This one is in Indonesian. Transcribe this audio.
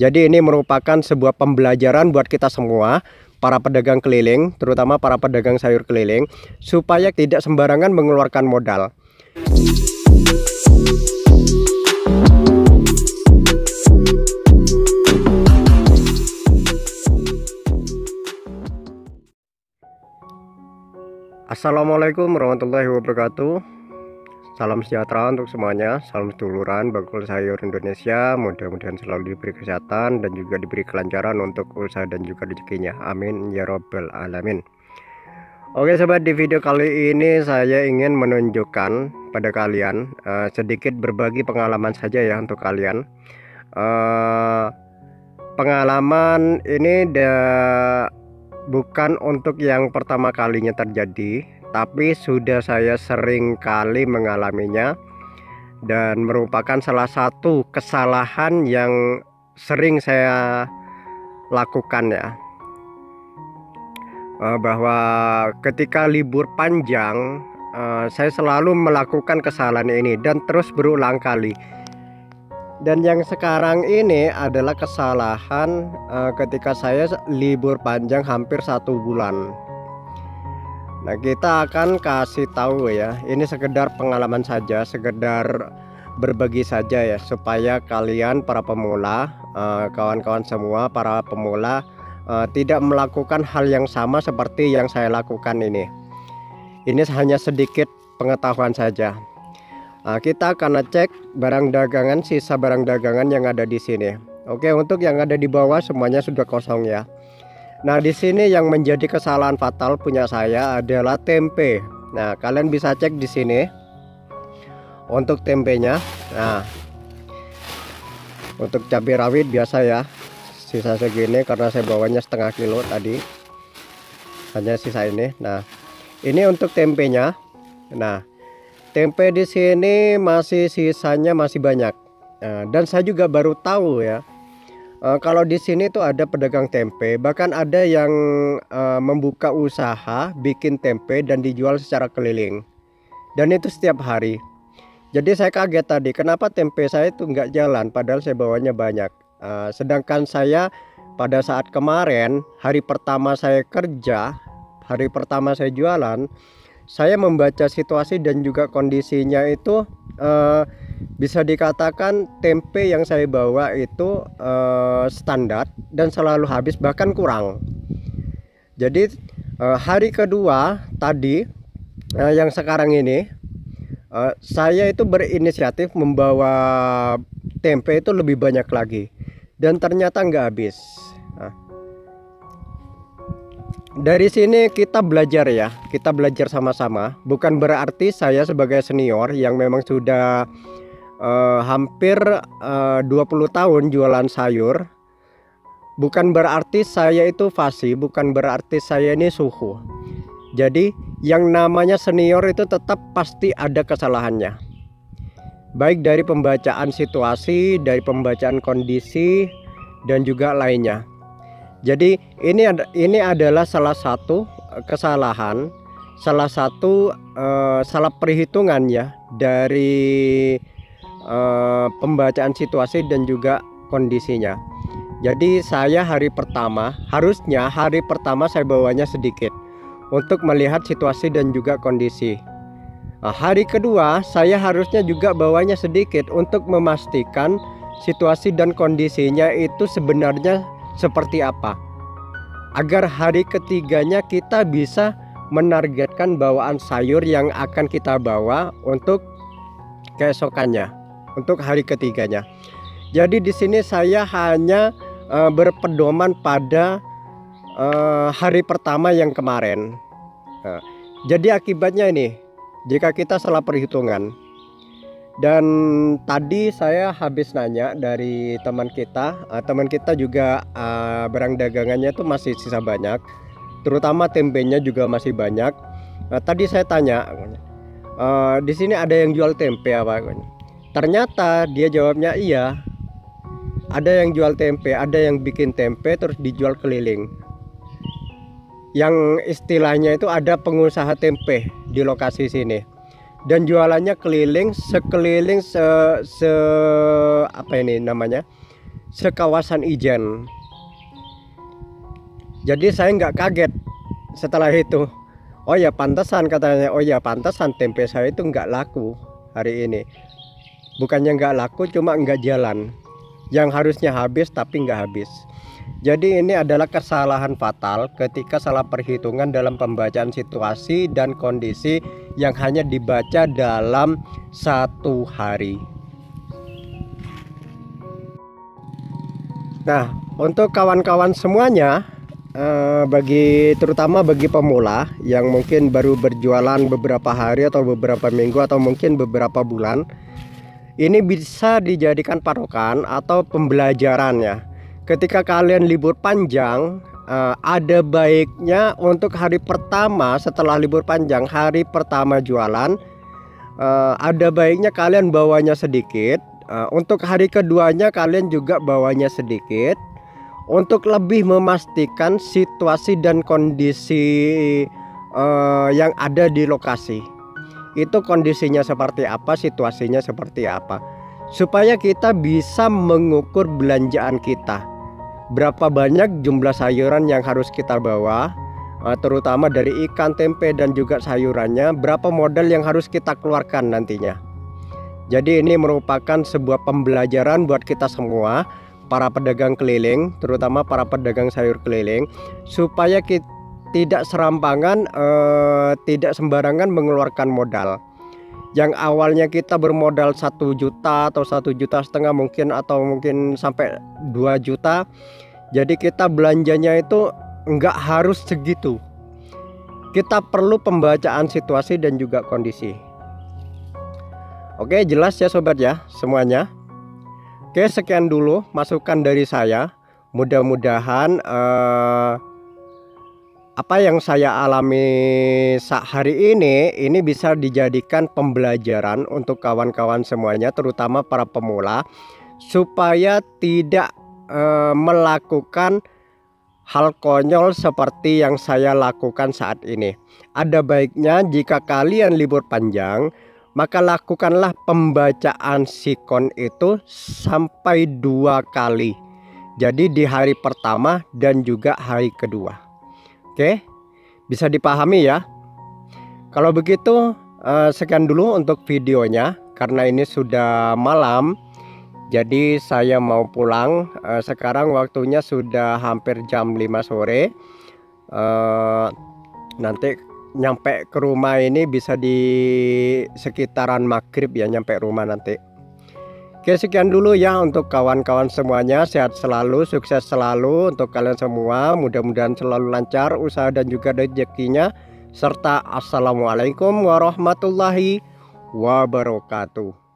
Jadi ini merupakan sebuah pembelajaran buat kita semua, para pedagang keliling, terutama para pedagang sayur keliling, supaya tidak sembarangan mengeluarkan modal. Assalamualaikum warahmatullahi wabarakatuh. Salam sejahtera untuk semuanya. Salam seduluran bakul sayur Indonesia. Mudah-mudahan selalu diberi kesehatan dan juga diberi kelancaran untuk usaha dan juga rezekinya. Amin ya robbal alamin. Oke sobat, di video kali ini saya ingin menunjukkan pada kalian sedikit berbagi pengalaman saja ya untuk kalian. Pengalaman ini bukan untuk yang pertama kalinya terjadi, tapi sudah saya sering kali mengalaminya dan merupakan salah satu kesalahan yang sering saya lakukan ya. Bahwa ketika libur panjang saya selalu melakukan kesalahan ini dan terus berulang kali. Dan yang sekarang ini adalah kesalahan ketika saya libur panjang hampir 1 bulan. Nah, kita akan kasih tahu ya, ini sekedar pengalaman saja, sekedar berbagi saja ya, supaya kalian para pemula, kawan-kawan semua para pemula tidak melakukan hal yang sama seperti yang saya lakukan ini. Ini hanya sedikit pengetahuan saja. Kita akan cek barang dagangan, sisa barang dagangan yang ada di sini. Oke, untuk yang ada di bawah semuanya sudah kosong ya. Nah, di sini yang menjadi kesalahan fatal punya saya adalah tempe. Nah, kalian bisa cek di sini untuk tempenya. Nah, untuk cabai rawit biasa ya, sisa segini karena saya bawanya setengah kilo tadi. Hanya sisa ini. Nah, ini untuk tempenya. Nah, tempe di sini masih sisanya masih banyak. Dan saya juga baru tahu ya, kalau di sini tuh ada pedagang tempe, bahkan ada yang membuka usaha bikin tempe dan dijual secara keliling. Dan itu setiap hari. Jadi saya kaget tadi, kenapa tempe saya itu nggak jalan padahal saya bawanya banyak. Sedangkan saya pada saat kemarin, hari pertama saya kerja, hari pertama saya jualan, saya membaca situasi dan juga kondisinya itu bisa dikatakan tempe yang saya bawa itu standar dan selalu habis, bahkan kurang. Jadi hari kedua tadi yang sekarang ini saya itu berinisiatif membawa tempe itu lebih banyak lagi dan ternyata nggak habis. Dari sini kita belajar ya, kita belajar sama-sama. Bukan berarti saya sebagai senior yang memang sudah hampir 20 tahun jualan sayur, bukan berarti saya itu fasih, bukan berarti saya ini suhu. Jadi yang namanya senior itu tetap pasti ada kesalahannya, baik dari pembacaan situasi, dari pembacaan kondisi dan juga lainnya. Jadi ini adalah salah satu kesalahan, salah satu salah perhitungan ya dari pembacaan situasi dan juga kondisinya. Jadi saya harusnya hari pertama saya bawanya sedikit untuk melihat situasi dan juga kondisi. Hari kedua saya harusnya juga bawanya sedikit untuk memastikan situasi dan kondisinya itu sebenarnya seperti apa, agar hari ketiganya kita bisa menargetkan bawaan sayur yang akan kita bawa untuk keesokannya, untuk hari ketiganya. Jadi di sini saya hanya berpedoman pada hari pertama yang kemarin. Jadi akibatnya ini, jika kita salah perhitungan. Dan tadi saya habis nanya dari teman kita juga barang dagangannya itu masih sisa banyak, terutama tempenya juga masih banyak. Tadi saya tanya, di sini ada yang jual tempe apa? Ternyata dia jawabnya iya, ada yang jual tempe, ada yang bikin tempe terus dijual keliling. Yang istilahnya itu ada pengusaha tempe di lokasi sini. Dan jualannya keliling, sekeliling apa ini namanya, sekawasan Ijen. Jadi saya nggak kaget setelah itu. Oh ya pantesan katanya, oh ya pantesan tempe saya itu nggak laku hari ini. Bukannya nggak laku, cuma nggak jalan. Yang harusnya habis tapi nggak habis. Jadi ini adalah kesalahan fatal ketika salah perhitungan dalam pembacaan situasi dan kondisi yang hanya dibaca dalam satu hari. Nah, untuk kawan-kawan semuanya, terutama bagi pemula yang mungkin baru berjualan beberapa hari atau beberapa minggu atau mungkin beberapa bulan, ini bisa dijadikan patokan atau pembelajaran ya. Ketika kalian libur panjang, ada baiknya untuk hari pertama setelah libur panjang, hari pertama jualan, ada baiknya kalian bawanya sedikit. Untuk hari keduanya kalian juga bawanya sedikit, untuk lebih memastikan situasi dan kondisi yang ada di lokasi. Itu kondisinya seperti apa, situasinya seperti apa, supaya kita bisa mengukur belanjaan kita. Berapa banyak jumlah sayuran yang harus kita bawa, terutama dari ikan, tempe, dan juga sayurannya. Berapa modal yang harus kita keluarkan nantinya. Jadi ini merupakan sebuah pembelajaran buat kita semua, para pedagang keliling, terutama para pedagang sayur keliling, supaya kita tidak serampangan, tidak sembarangan mengeluarkan modal. Yang awalnya kita bermodal 1 juta atau 1,5 juta mungkin, atau mungkin sampai 2 juta. Jadi kita belanjanya itu enggak harus segitu. Kita perlu pembacaan situasi dan juga kondisi. Oke, jelas ya sobat ya semuanya. Oke, sekian dulu masukan dari saya. Mudah-mudahan apa yang saya alami hari ini bisa dijadikan pembelajaran untuk kawan-kawan semuanya, terutama para pemula, supaya tidak melakukan hal konyol seperti yang saya lakukan saat ini. Ada baiknya jika kalian libur panjang, maka lakukanlah pembacaan sikon itu sampai 2 kali. Jadi di hari pertama dan juga hari kedua. Oke, bisa dipahami ya. Kalau begitu sekian dulu untuk videonya, karena ini sudah malam. Jadi saya mau pulang. Sekarang waktunya sudah hampir jam 5 sore. Nanti nyampe ke rumah ini bisa di sekitaran maghrib ya, nyampe rumah nanti. Oke, sekian dulu ya untuk kawan-kawan semuanya. Sehat selalu, sukses selalu untuk kalian semua. Mudah-mudahan selalu lancar usaha dan juga rezekinya. Serta assalamualaikum warahmatullahi wabarakatuh.